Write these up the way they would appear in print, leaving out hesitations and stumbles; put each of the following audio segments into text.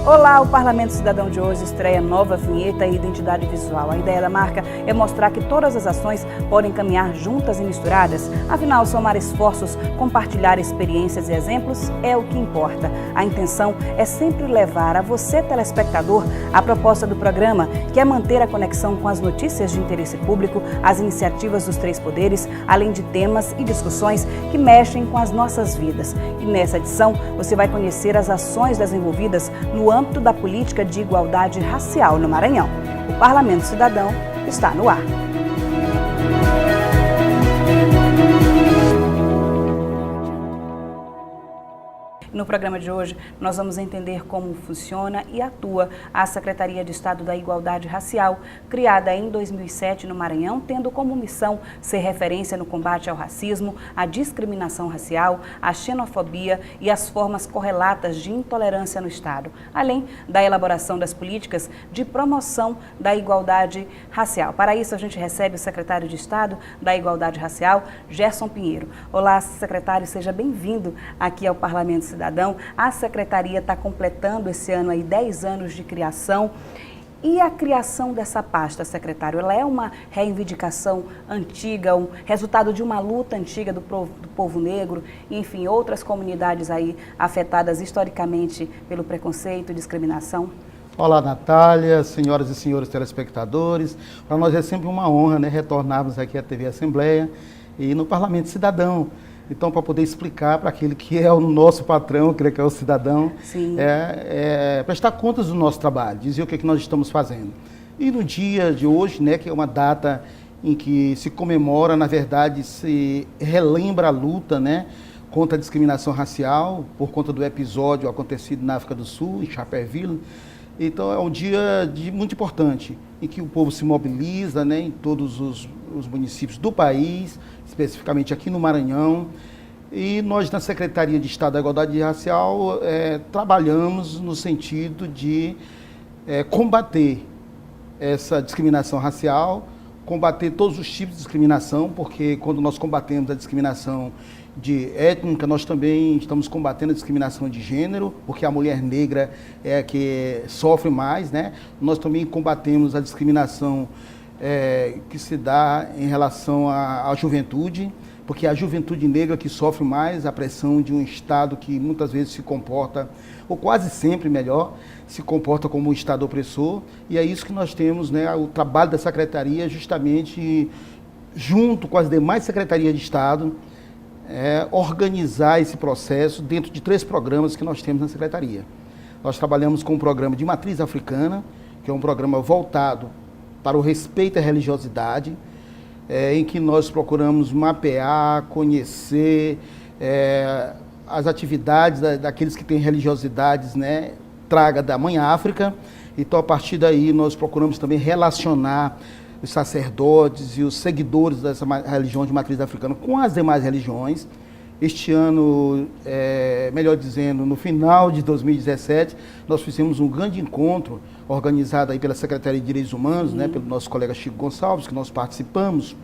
Olá, o Parlamento Cidadão de hoje estreia nova vinheta e identidade visual. A ideia da marca é mostrar que todas as ações podem caminhar juntas e misturadas. Afinal, somar esforços, compartilhar experiências e exemplos é o que importa. A intenção é sempre levar a você, telespectador, a proposta do programa, que é manter a conexão com as notícias de interesse público, as iniciativas dos três poderes, além de temas e discussões que mexem com as nossas vidas. E nessa edição, você vai conhecer as ações desenvolvidas no âmbito da política de igualdade racial no Maranhão. O Parlamento Cidadão está no ar. No programa de hoje, nós vamos entender como funciona e atua a Secretaria de Estado da Igualdade Racial, criada em 2007 no Maranhão, tendo como missão ser referência no combate ao racismo, à discriminação racial, à xenofobia e às formas correlatas de intolerância no Estado, além da elaboração das políticas de promoção da igualdade racial. Para isso, a gente recebe o secretário de Estado da Igualdade Racial, Gerson Pinheiro. Olá, secretário, seja bem-vindo aqui ao Parlamento Cidadão. A Secretaria está completando esse ano aí 10 anos de criação. E a criação dessa pasta, secretário, ela é uma reivindicação antiga, um resultado de uma luta antiga do povo negro, enfim, outras comunidades aí afetadas historicamente pelo preconceito e discriminação? Olá, Natália, senhoras e senhores telespectadores. Para nós é sempre uma honra, né, retornarmos aqui à TV Assembleia e no Parlamento Cidadão. Então, para poder explicar para aquele que é o nosso patrão, que é o cidadão, prestar contas do nosso trabalho, dizer o que nós estamos fazendo. E no dia de hoje, né, que é uma data em que se comemora, na verdade, se relembra a luta, né, contra a discriminação racial, por conta do episódio acontecido na África do Sul, em Sharpeville. Então, é um dia muito importante, em que o povo se mobiliza, né, em todos os municípios do país, especificamente aqui no Maranhão. E nós, na Secretaria de Estado da Igualdade Racial, trabalhamos no sentido de combater essa discriminação racial, combater todos os tipos de discriminação, porque quando nós combatemos a discriminação étnica, nós também estamos combatendo a discriminação de gênero, porque a mulher negra é a que sofre mais, né? Nós também combatemos a discriminação que se dá em relação à juventude, porque é a juventude negra que sofre mais a pressão de um Estado que muitas vezes se comporta, ou quase sempre melhor, se comporta como um Estado opressor, e é isso que nós temos, né? O trabalho da Secretaria justamente junto com as demais Secretarias de Estado, organizar esse processo dentro de 3 programas que nós temos na Secretaria. Nós trabalhamos com um programa de matriz africana, que é um programa voltado para o respeito à religiosidade, em que nós procuramos mapear, conhecer as atividades daqueles que têm religiosidades, né, traga da Mãe África. Então, a partir daí, nós procuramos também relacionar os sacerdotes e os seguidores dessa religião de matriz africana com as demais religiões. Este ano, melhor dizendo, no final de 2017, nós fizemos um grande encontro organizado aí pela Secretaria de Direitos Humanos, né, pelo nosso colega Chico Gonçalves, que nós participamos,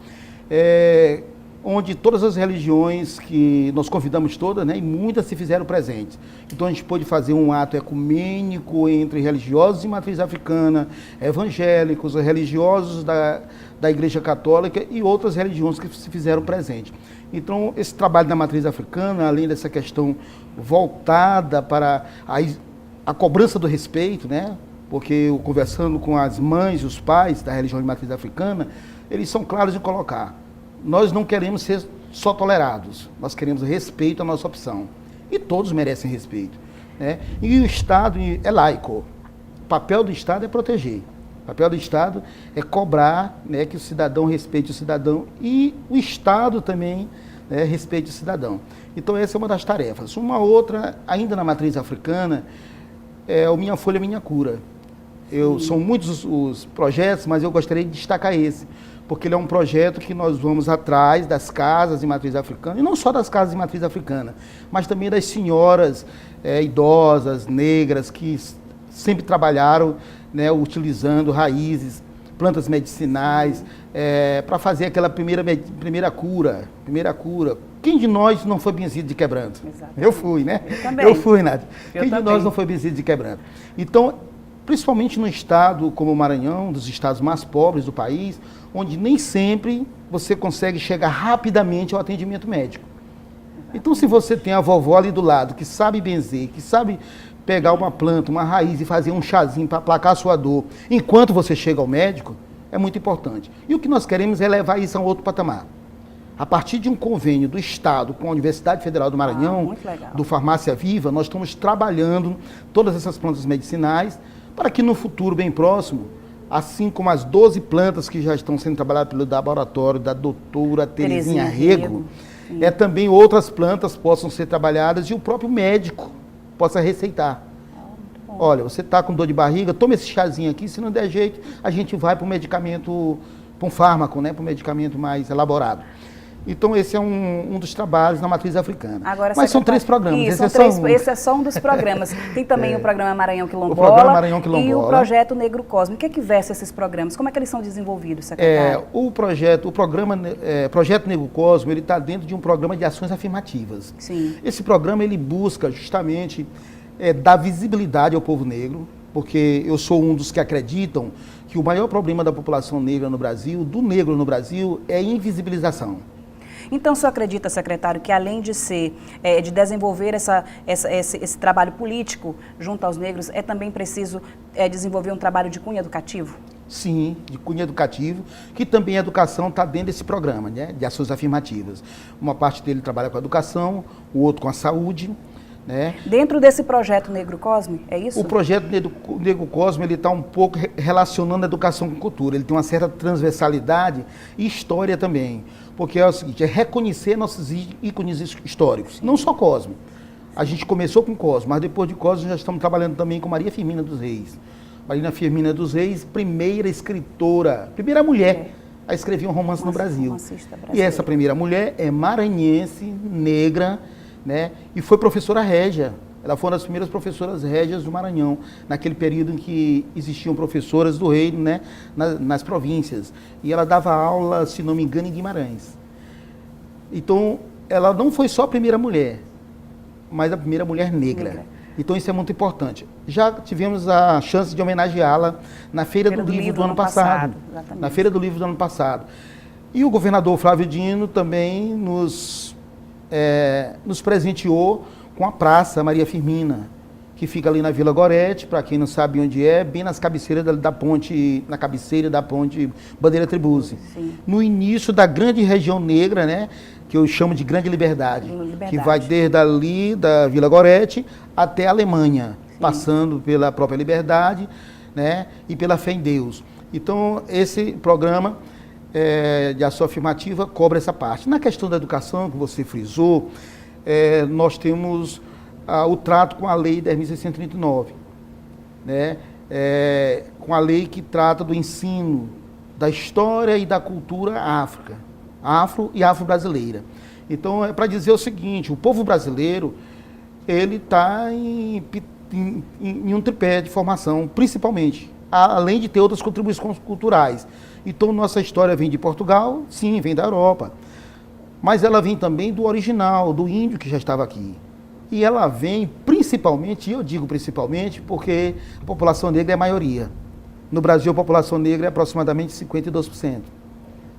onde todas as religiões que nós convidamos todas, né, e muitas se fizeram presentes. Então a gente pôde fazer um ato ecumênico entre religiosos de matriz africana, evangélicos, religiosos da Igreja Católica e outras religiões que se fizeram presentes. Então esse trabalho da matriz africana, além dessa questão voltada para a cobrança do respeito, né, porque eu conversando com as mães e os pais da religião de matriz africana, eles são claros em colocar: nós não queremos ser só tolerados, nós queremos respeito à nossa opção. E todos merecem respeito, né? E o Estado é laico. O papel do Estado é proteger. O papel do Estado é cobrar, né, que o cidadão respeite o cidadão e o Estado também, né, respeite o cidadão. Então essa é uma das tarefas. Uma outra, ainda na matriz africana, é o Minha Folha Minha Cura. São muitos os projetos, mas eu gostaria de destacar esse, porque ele é um projeto que nós vamos atrás das casas de matriz africana, e não só das casas de matriz africana, mas também das senhoras idosas, negras, que sempre trabalharam, né, utilizando raízes plantas medicinais, para fazer aquela primeira cura. Quem de nós não foi benzido de quebranto? Exatamente. Eu fui, né? Eu também. Eu fui, Nádia. Quem também. de nós não foi benzido de quebranto? Então, principalmente no estado como o Maranhão, um dos estados mais pobres do país, onde nem sempre você consegue chegar rapidamente ao atendimento médico. Então, se você tem a vovó ali do lado, que sabe benzer, que sabe pegar uma planta, uma raiz e fazer um chazinho para aplacar a sua dor, enquanto você chega ao médico, é muito importante. E o que nós queremos é levar isso a um outro patamar. A partir de um convênio do Estado com a Universidade Federal do Maranhão, do Farmácia Viva, nós estamos trabalhando todas essas plantas medicinais para que no futuro bem próximo, assim como as 12 plantas que já estão sendo trabalhadas pelo laboratório da doutora Terezinha Rego, também outras plantas possam ser trabalhadas e o próprio médico possa receitar. Olha, você está com dor de barriga, toma esse chazinho aqui, se não der jeito, a gente vai para o medicamento, para um fármaco, né, para um medicamento mais elaborado. Então, esse é um dos trabalhos na matriz africana. Agora, mas são 3 programas. Isso, esse é só um dos programas. Tem também o programa Maranhão Quilombola e o projeto Negro Cosme. O que é que versa esses programas? Como é que eles são desenvolvidos, secretário? O projeto Negro Cosme, ele está dentro de um programa de ações afirmativas. Sim. Esse programa, ele busca justamente dar visibilidade ao povo negro, porque eu sou um dos que acreditam que o maior problema da população negra no Brasil, do negro no Brasil, é a invisibilização. Então, o senhor acredita, secretário, que além de de desenvolver esse trabalho político junto aos negros, é também preciso desenvolver um trabalho de cunho educativo? Sim, de cunho educativo, que também a educação está dentro desse programa, né, de ações afirmativas. Uma parte dele trabalha com a educação, o outro com a saúde. Né? Dentro desse projeto Negro Cosme, é isso? O projeto Negro Cosme, ele está um pouco relacionando a educação com cultura. Ele tem uma certa transversalidade e história também. Porque é o seguinte, é reconhecer nossos ícones históricos, não só Cosme. A gente começou com Cosme, mas depois de Cosme já estamos trabalhando também com Maria Firmina dos Reis. Maria Firmina dos Reis, primeira escritora, primeira mulher a escrever um romance no Brasil. E essa primeira mulher é maranhense, negra, né? E foi professora régia. Ela foi uma das primeiras professoras régias do Maranhão, naquele período em que existiam professoras do reino, né, nas províncias. E ela dava aula, se não me engano, em Guimarães. Então, ela não foi só a primeira mulher, mas a primeira mulher negra. Então, isso é muito importante. Já tivemos a chance de homenageá-la na Feira do Livro do ano passado. Na Feira do Livro do ano passado. E o governador Flávio Dino também nos presenteou com a Praça Maria Firmina, que fica ali na Vila Gorete, para quem não sabe onde é, bem nas cabeceiras da ponte, na cabeceira da ponte Bandeira Tribuzzi. No início da grande região negra, né, que eu chamo de Grande Liberdade, que vai desde ali da Vila Gorete até a Alemanha, passando pela própria Liberdade, né, e pela fé em Deus. Então, esse programa de ação afirmativa cobre essa parte. Na questão da educação, que você frisou, nós temos o trato com a Lei 10.639, né? Com a lei que trata do ensino da história e da cultura afro e afro-brasileira. Então, é para dizer o seguinte, o povo brasileiro, ele está em um tripé de formação, principalmente, além de ter outras contribuições culturais. Então, nossa história vem de Portugal, sim, vem da Europa. Mas ela vem também do original, do índio que já estava aqui. E ela vem principalmente, e eu digo principalmente, porque a população negra é a maioria. No Brasil, a população negra é aproximadamente 52%.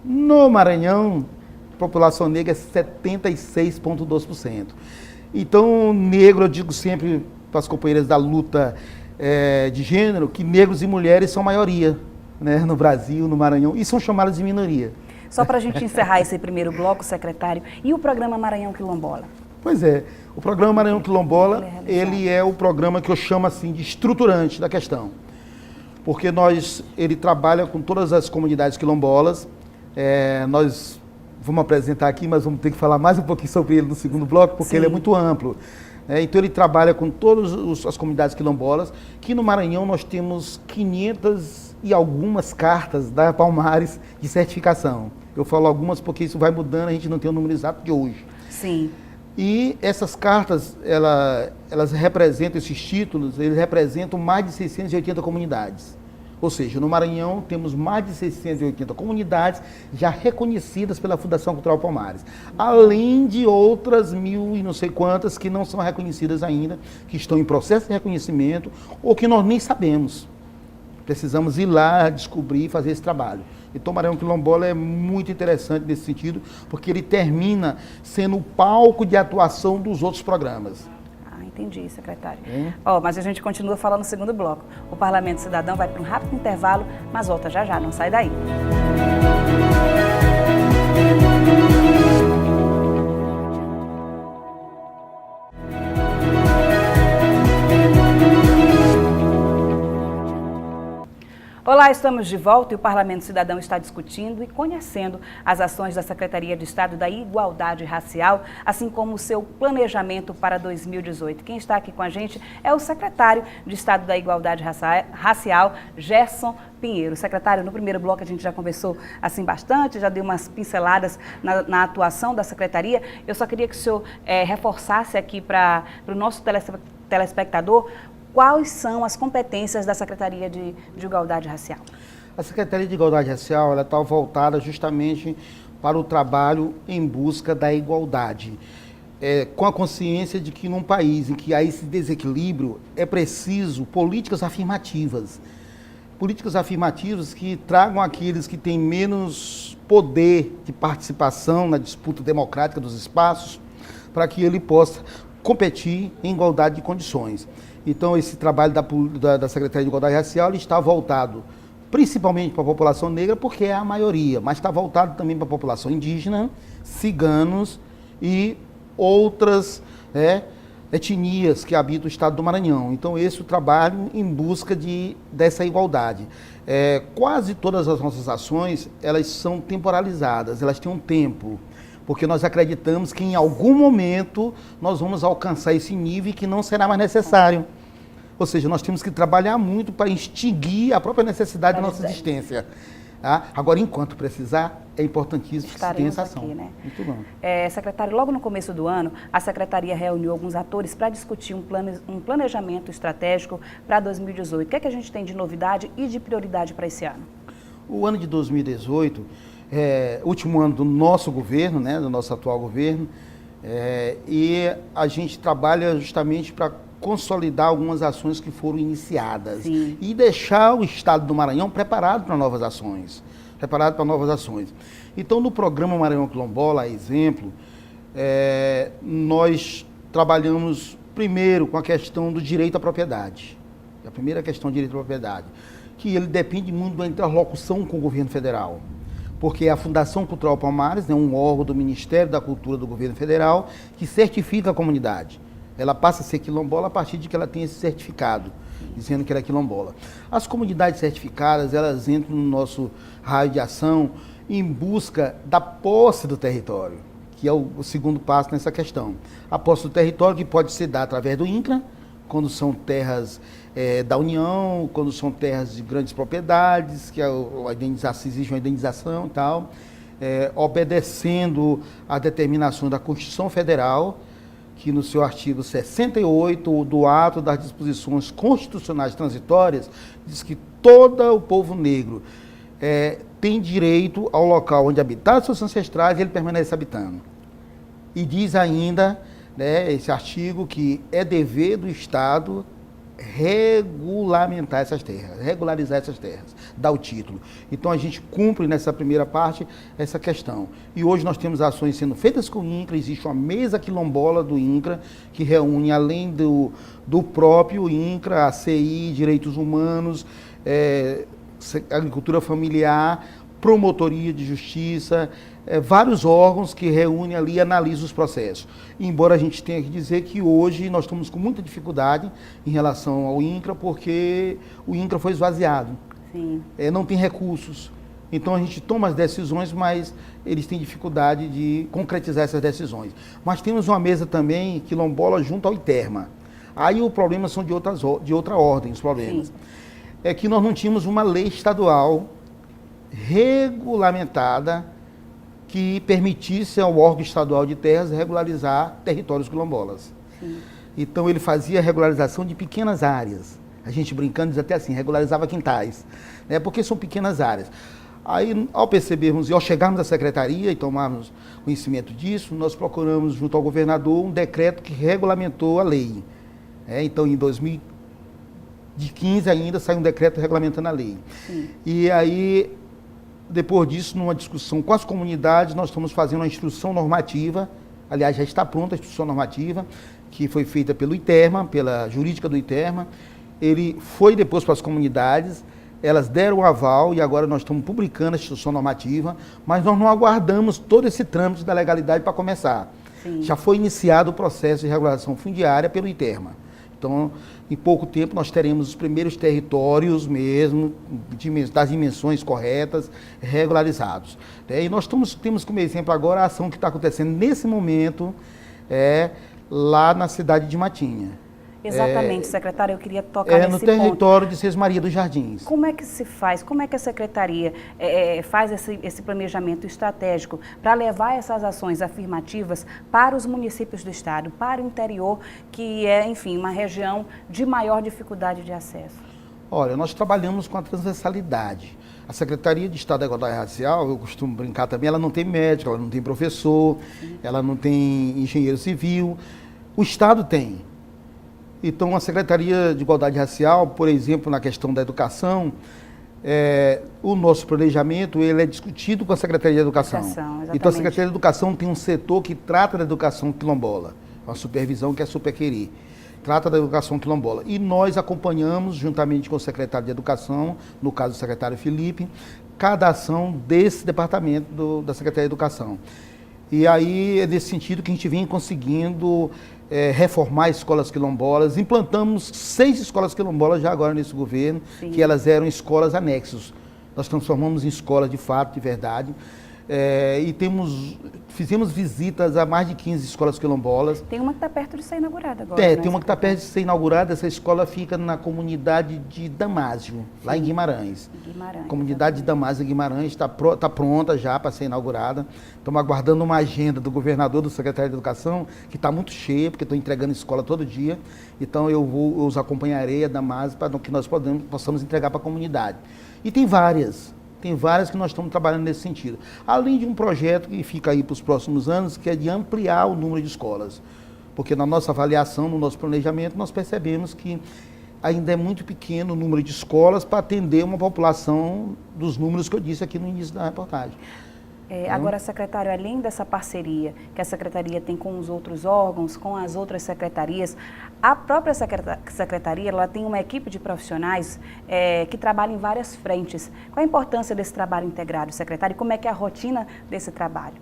No Maranhão, a população negra é 76,2%. Então, negro, eu digo sempre para as companheiras da luta de gênero, que negros e mulheres são maioria, né, no Brasil, no Maranhão, e são chamados de minoria. Só para a gente encerrar esse primeiro bloco, secretário, e o programa Maranhão Quilombola? Pois é, o programa Maranhão Quilombola, ele é o programa que eu chamo assim de estruturante da questão. Porque ele trabalha com todas as comunidades quilombolas, nós vamos apresentar aqui, mas vamos ter que falar mais um pouquinho sobre ele no segundo bloco, porque ele é muito amplo. Então ele trabalha com todas as comunidades quilombolas, que no Maranhão nós temos 500 e algumas cartas da Palmares de certificação. Eu falo algumas porque isso vai mudando, a gente não tem o número exato de hoje. Sim. E essas cartas, elas representam, esses títulos, eles representam mais de 680 comunidades. Ou seja, no Maranhão temos mais de 680 comunidades já reconhecidas pela Fundação Cultural Palmares, além de outras 1.000 e não sei quantas que não são reconhecidas ainda, que estão em processo de reconhecimento ou que nós nem sabemos. Precisamos ir lá, descobrir e fazer esse trabalho. Então o Maranhão Quilombola é muito interessante nesse sentido, porque ele termina sendo o palco de atuação dos outros programas. Entendi, secretário. Mas a gente continua falando no segundo bloco. O Parlamento Cidadão vai para um rápido intervalo, mas volta já já, não sai daí. Olá, estamos de volta e o Parlamento Cidadão está discutindo e conhecendo as ações da Secretaria de Estado da Igualdade Racial, assim como o seu planejamento para 2018. Quem está aqui com a gente é o secretário de Estado da Igualdade Racial, Gerson Pinheiro. Secretário, no primeiro bloco a gente já conversou assim bastante, já deu umas pinceladas na atuação da Secretaria. Eu só queria que o senhor reforçasse aqui para o nosso telespectador quais são as competências da Secretaria de Igualdade Racial. A Secretaria de Igualdade Racial ela está voltada justamente para o trabalho em busca da igualdade, com a consciência de que num país em que há esse desequilíbrio é preciso políticas afirmativas. Políticas afirmativas que tragam aqueles que têm menos poder de participação na disputa democrática dos espaços, para que ele possa competir em igualdade de condições. Então, esse trabalho da Secretaria de Igualdade Racial ele está voltado principalmente para a população negra, porque é a maioria, mas está voltado também para a população indígena, ciganos e outras etnias que habitam o estado do Maranhão. Então, esse é o trabalho em busca dessa igualdade. Quase todas as nossas ações, elas são temporalizadas, elas têm um tempo, porque nós acreditamos que em algum momento nós vamos alcançar esse nível que não será mais necessário. Ou seja, nós temos que trabalhar muito para extinguir a própria necessidade da nossa existência. Tá? Agora, enquanto precisar, é importantíssimo que se tenha essa ação. Aqui, né? Muito bom. Secretário, logo no começo do ano, a Secretaria reuniu alguns atores para discutir um planejamento estratégico para 2018. O que é que a gente tem de novidade e de prioridade para esse ano? O ano de 2018, último ano do nosso governo, né, do nosso atual governo, e a gente trabalha justamente para consolidar algumas ações que foram iniciadas. Sim. E deixar o estado do Maranhão preparado para novas ações. Então, no programa Maranhão Quilombola, exemplo, nós trabalhamos primeiro com a questão do direito à propriedade. A primeira questão do direito à propriedade, que ele depende muito da interlocução com o governo federal. Porque a Fundação Cultural Palmares é um órgão do Ministério da Cultura do governo federal que certifica a comunidade. Ela passa a ser quilombola a partir de que ela tem esse certificado, dizendo que ela é quilombola. As comunidades certificadas, elas entram no nosso raio de ação em busca da posse do território, que é o segundo passo nessa questão. A posse do território que pode ser dada através do INCRA, quando são terras da União, quando são terras de grandes propriedades, que existe uma indenização e tal, obedecendo à determinação da Constituição Federal, que no seu artigo 68 do ato das disposições constitucionais transitórias, diz que todo o povo negro tem direito ao local onde habitaram seus ancestrais e ele permanece habitando. E diz ainda, esse artigo, que é dever do Estado regulamentar essas terras, regularizar essas terras, dar o título. Então a gente cumpre nessa primeira parte essa questão. E hoje nós temos ações sendo feitas com o INCRA, existe uma mesa quilombola do INCRA, que reúne, além do próprio INCRA, a CI, Direitos Humanos, Agricultura Familiar, Promotoria de Justiça, vários órgãos que reúnem ali e analisam os processos. Embora a gente tenha que dizer que hoje nós estamos com muita dificuldade em relação ao INCRA, porque o INCRA foi esvaziado. Sim. Não tem recursos. Então a gente toma as decisões, mas eles têm dificuldade de concretizar essas decisões. Mas temos uma mesa também quilombola junto ao ITERMA. Aí o problema são de outra ordem, os problemas. Sim. É que nós não tínhamos uma lei estadual regulamentada que permitisse ao órgão estadual de terras regularizar territórios quilombolas. Sim. Então ele fazia a regularização de pequenas áreas. A gente brincando diz até assim, regularizava quintais, né? Porque são pequenas áreas. Aí, ao percebermos e ao chegarmos à secretaria e tomarmos conhecimento disso, nós procuramos, junto ao governador, um decreto que regulamentou a lei. Então, em 2015 ainda saiu um decreto regulamentando a lei. Sim. E aí, depois disso, numa discussão com as comunidades, nós estamos fazendo uma instrução normativa, aliás, já está pronta a instrução normativa, que foi feita pelo ITERMA, pela jurídica do ITERMA. Ele foi depois para as comunidades, elas deram o aval e agora nós estamos publicando a instrução normativa, mas nós não aguardamos todo esse trâmite da legalidade para começar. Sim. Já foi iniciado o processo de regulação fundiária pelo ITERMA. Então, em pouco tempo, nós teremos os primeiros territórios mesmo, das dimensões corretas, regularizados. E nós temos como exemplo agora a ação que está acontecendo nesse momento lá na cidade de Matinha. Exatamente, secretário, eu queria tocar nesse no território de Sesmaria dos Jardins. Como é que se faz, como é que a secretaria faz esse planejamento estratégico para levar essas ações afirmativas para os municípios do estado, para o interior, que é, enfim, uma região de maior dificuldade de acesso? Olha, nós trabalhamos com a transversalidade. A Secretaria de Estado da Igualdade Racial, eu costumo brincar também, ela não tem médico, ela não tem professor, ela não tem engenheiro civil. O Estado tem. Então, a Secretaria de Igualdade Racial, por exemplo, na questão da educação, o nosso planejamento ele é discutido com a Secretaria de Educação. Então, a Secretaria de Educação tem um setor que trata da educação quilombola, uma supervisão que é a Superqueri, trata da educação quilombola. E nós acompanhamos, juntamente com o secretário de Educação, no caso o secretário Felipe, cada ação desse departamento da Secretaria de Educação. E aí é nesse sentido que a gente vem conseguindo reformar escolas quilombolas. Implantamos 6 escolas quilombolas já agora nesse governo, Sim. que elas eram escolas anexos. Nós transformamos em escolas de fato, de verdade. E fizemos visitas a mais de 15 escolas quilombolas. Tem uma que está perto de ser inaugurada agora. Tem uma que está perto de ser inaugurada. Essa escola fica na comunidade de Damásio, lá em Guimarães. Comunidade de Damásio, em Guimarães, está pronta já para ser inaugurada. Estamos aguardando uma agenda do governador, do secretário de Educação, que está muito cheia, porque estou entregando escola todo dia. Então eu os acompanharei a Damásio para que nós possamos entregar para a comunidade. E tem várias que nós estamos trabalhando nesse sentido. Além de um projeto que fica aí para os próximos anos, que é de ampliar o número de escolas. Porque na nossa avaliação, no nosso planejamento, nós percebemos que ainda é muito pequeno o número de escolas para atender uma população dos números que eu disse aqui no início da reportagem. Agora, secretário, além dessa parceria que a secretaria tem com os outros órgãos, com as outras secretarias, a própria secretaria ela tem uma equipe de profissionais que trabalham em várias frentes. Qual a importância desse trabalho integrado, secretário, e como é que é a rotina desse trabalho?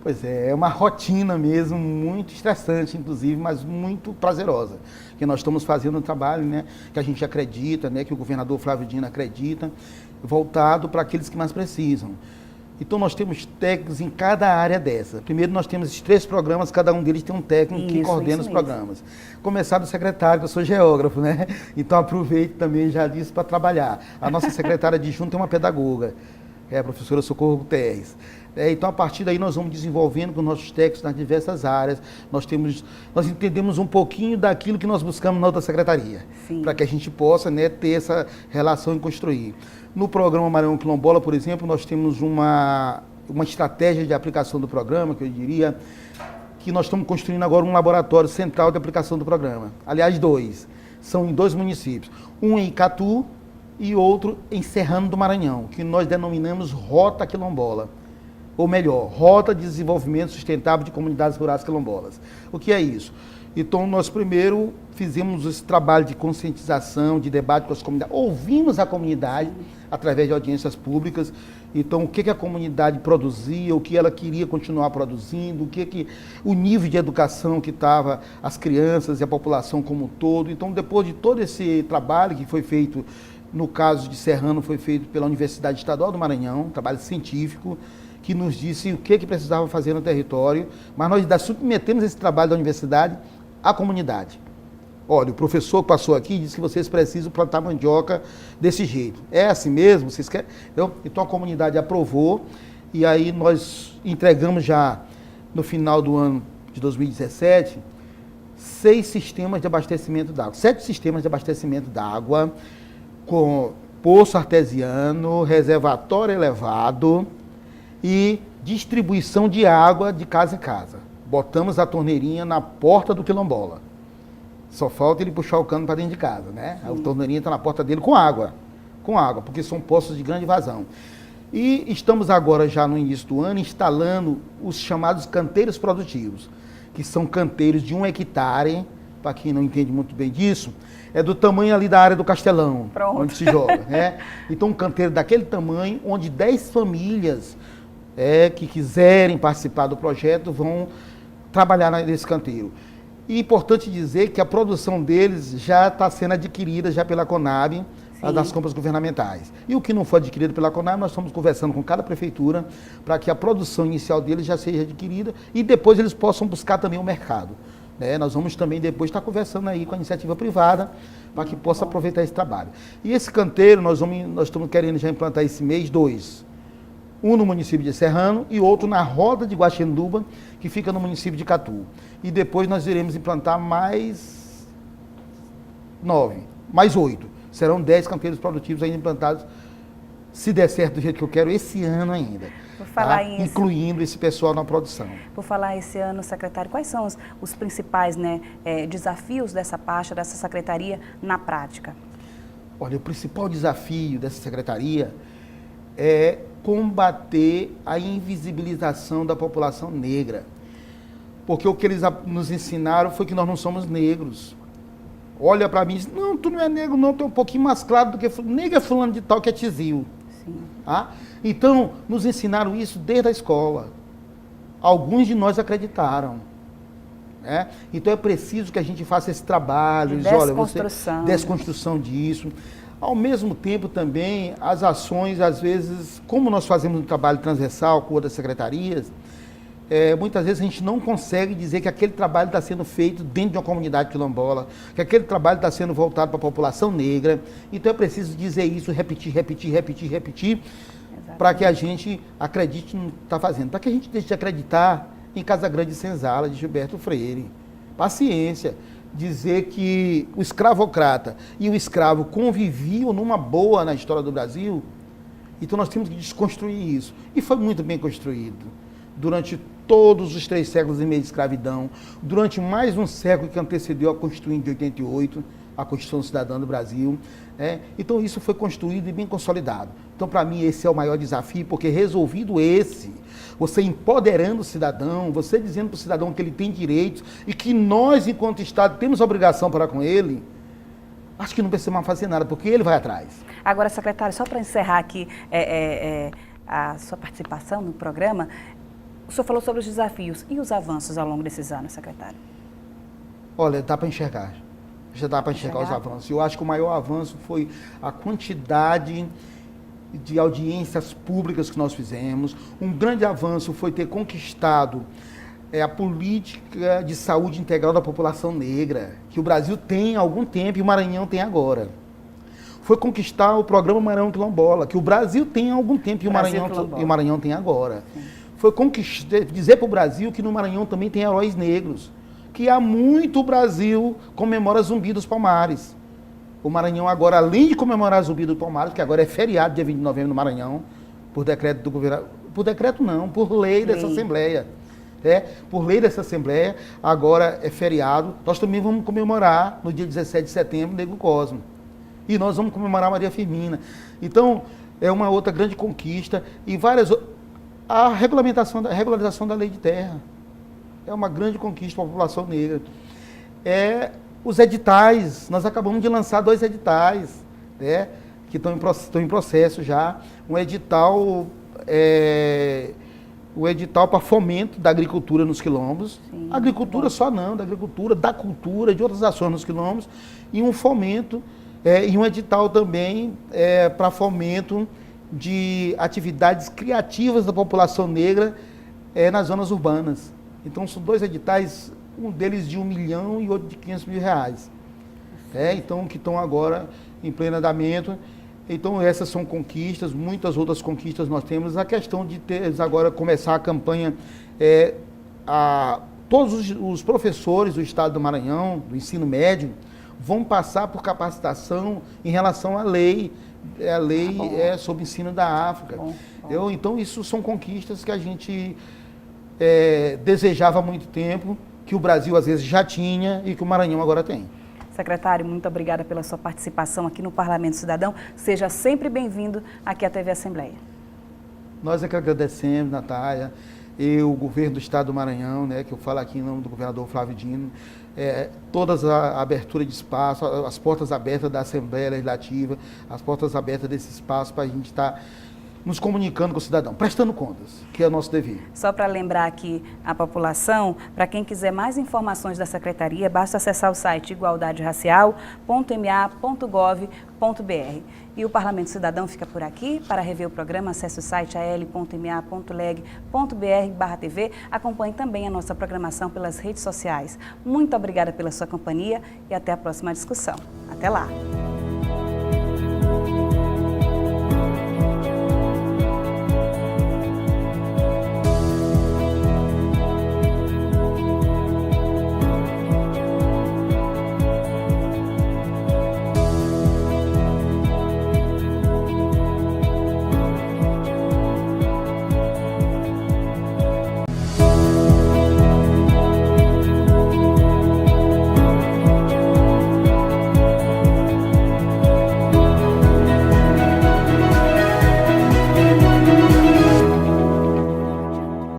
Pois é uma rotina mesmo, muito estressante, inclusive, mas muito prazerosa. Que nós estamos fazendo um trabalho, né, que a gente acredita, né, que o governador Flávio Dino acredita, voltado para aqueles que mais precisam. Então, nós temos técnicos em cada área dessa. Primeiro, nós temos esses 3 programas, cada um deles tem um técnico que coordena os programas. Começar do secretário, que eu sou geógrafo, né? Então, aproveito também já disso para trabalhar. A nossa secretária adjunta é uma pedagoga, é a professora Socorro Guterres. Então, a partir daí, nós vamos desenvolvendo com nossos técnicos nas diversas áreas. Nós entendemos um pouquinho daquilo que nós buscamos na outra secretaria, para que a gente possa, né, ter essa relação e construir. No programa Maranhão Quilombola, por exemplo, nós temos uma estratégia de aplicação do programa, que eu diria que nós estamos construindo agora um laboratório central de aplicação do programa. Aliás, 2. São em 2 municípios. Um em Icatu e outro em Serrano do Maranhão, que nós denominamos Rota Quilombola. Ou melhor, Rota de Desenvolvimento Sustentável de Comunidades Rurais Quilombolas. O que é isso? Então, nós primeiro fizemos esse trabalho de conscientização, de debate com as comunidades, ouvimos a comunidade através de audiências públicas. Então, o que a comunidade produzia, o que ela queria continuar produzindo, o nível de educação que estava as crianças e a população como um todo. Então, depois de todo esse trabalho que foi feito, no caso de Serrano, foi feito pela Universidade Estadual do Maranhão, um trabalho científico, que nos disse o que precisava fazer no território, mas nós submetemos esse trabalho da universidade à comunidade. Olha, o professor que passou aqui disse que vocês precisam plantar mandioca desse jeito. É assim mesmo? Vocês querem? Então a comunidade aprovou e aí nós entregamos já no final do ano de 2017 6 sistemas de abastecimento d'água, 7 sistemas de abastecimento d'água, com poço artesiano, reservatório elevado e distribuição de água de casa em casa. Botamos a torneirinha na porta do quilombola. Só falta ele puxar o cano para dentro de casa, né? A torneirinha está na porta dele com água, porque são poços de grande vazão. E estamos agora, já no início do ano, instalando os chamados canteiros produtivos, que são canteiros de 1 hectare, para quem não entende muito bem disso, é do tamanho ali da área do Castelão, Pronto. Onde se joga, né? Então, um canteiro daquele tamanho, onde 10 famílias que quiserem participar do projeto vão trabalhar nesse canteiro. E é importante dizer que a produção deles já está sendo adquirida já pela Conab, das compras governamentais. E o que não for adquirido pela Conab, nós estamos conversando com cada prefeitura para que a produção inicial deles já seja adquirida e depois eles possam buscar também o mercado. Nós vamos também depois estar conversando aí com a iniciativa privada para que possa aproveitar esse trabalho. E esse canteiro, nós estamos querendo já implantar esse mês 2. Um no município de Serrano e outro na Roda de Guaxinduba, que fica no município de Catu. E depois nós iremos implantar mais 9, mais 8. Serão 10 canteiros produtivos ainda implantados, se der certo do jeito que eu quero, esse ano ainda. Por falar isso, incluindo esse pessoal na produção. Por falar esse ano, secretário, quais são os principais desafios dessa pasta, dessa secretaria na prática? Olha, o principal desafio dessa secretaria é combater a invisibilização da população negra. Porque o que eles nos ensinaram foi que nós não somos negros. Olha para mim e diz, não, tu não é negro não, tu é um pouquinho mais claro do que fulano. Negro é fulano de tal que é tizil. Sim. Então, nos ensinaram isso desde a escola. Alguns de nós acreditaram. Então é preciso que a gente faça esse trabalho. Desconstrução disso. Ao mesmo tempo também, as ações, às vezes, como nós fazemos um trabalho transversal com outras secretarias, muitas vezes a gente não consegue dizer que aquele trabalho está sendo feito dentro de uma comunidade quilombola, que aquele trabalho está sendo voltado para a população negra. Então é preciso dizer isso, repetir, para que a gente acredite no que está fazendo. Para que a gente deixe de acreditar em Casa Grande e Senzala, de Gilberto Freire. Paciência. Dizer que o escravocrata e o escravo conviviam numa boa na história do Brasil, então nós temos que desconstruir isso. E foi muito bem construído. Durante todos os 3 séculos e meio de escravidão, durante mais um século que antecedeu a Constituinte de 88, a Constituição Cidadã do Brasil. Então isso foi construído e bem consolidado. Então para mim esse é o maior desafio, porque resolvido você empoderando o cidadão, você dizendo para o cidadão que ele tem direitos e que nós, enquanto Estado, temos obrigação para com ele, acho que não precisa mais fazer nada, porque ele vai atrás. Agora, secretário, só para encerrar aqui a sua participação no programa, o senhor falou sobre os desafios e os avanços ao longo desses anos, secretário? Olha, dá para enxergar. Já dá para enxergar os avanços. Eu acho que o maior avanço foi a quantidade de audiências públicas que nós fizemos. Um grande avanço foi ter conquistado a política de saúde integral da população negra, que o Brasil tem há algum tempo e o Maranhão tem agora. Foi conquistar o programa Maranhão Quilombola, que o Brasil tem há algum tempo e o Maranhão tem agora. Sim. Foi dizer para o Brasil que no Maranhão também tem heróis negros, que há muito o Brasil comemora Zumbi dos Palmares. O Maranhão agora, além de comemorar Zumbi dos Palmares, que agora é feriado, dia 20 de novembro no Maranhão, por decreto do governador, por decreto não, por lei dessa Assembleia. Por lei dessa Assembleia, agora é feriado. Nós também vamos comemorar no dia 17 de setembro, Negro Cosmo. E nós vamos comemorar Maria Firmina. Então, é uma outra grande conquista. E a regularização da lei de terra. É uma grande conquista para a população negra. Os editais, nós acabamos de lançar 2 editais, que estão em processo já. Um edital, o edital para fomento da agricultura nos quilombos. Sim, agricultura só não, da agricultura, da cultura, de outras ações nos quilombos. E um fomento, e um edital também para fomento de atividades criativas da população negra nas zonas urbanas. Então são 2 editais, um deles de 1 milhão e outro de 500 mil reais. Então, que estão agora em pleno andamento. Então, essas são conquistas, muitas outras conquistas nós temos. A questão de agora começar a campanha, Todos os professores do estado do Maranhão, do ensino médio, vão passar por capacitação em relação à lei. A lei sobre o ensino da África. Então, isso são conquistas que a gente desejava há muito tempo, que o Brasil às vezes já tinha e que o Maranhão agora tem. Secretário, muito obrigada pela sua participação aqui no Parlamento Cidadão. Seja sempre bem-vindo aqui à TV Assembleia. Nós é que agradecemos, Natália, e o governo do estado do Maranhão, né, que eu falo aqui em nome do governador Flávio Dino, todas a abertura de espaço, as portas abertas da Assembleia Legislativa, as portas abertas desse espaço para a gente estar nos comunicando com o cidadão, prestando contas, que é o nosso dever. Só para lembrar aqui a população, para quem quiser mais informações da Secretaria, basta acessar o site igualdaderacial.ma.gov.br. E o Parlamento Cidadão fica por aqui. Para rever o programa, acesse o site al.ma.leg.br/TV. Acompanhe também a nossa programação pelas redes sociais. Muito obrigada pela sua companhia e até a próxima discussão. Até lá!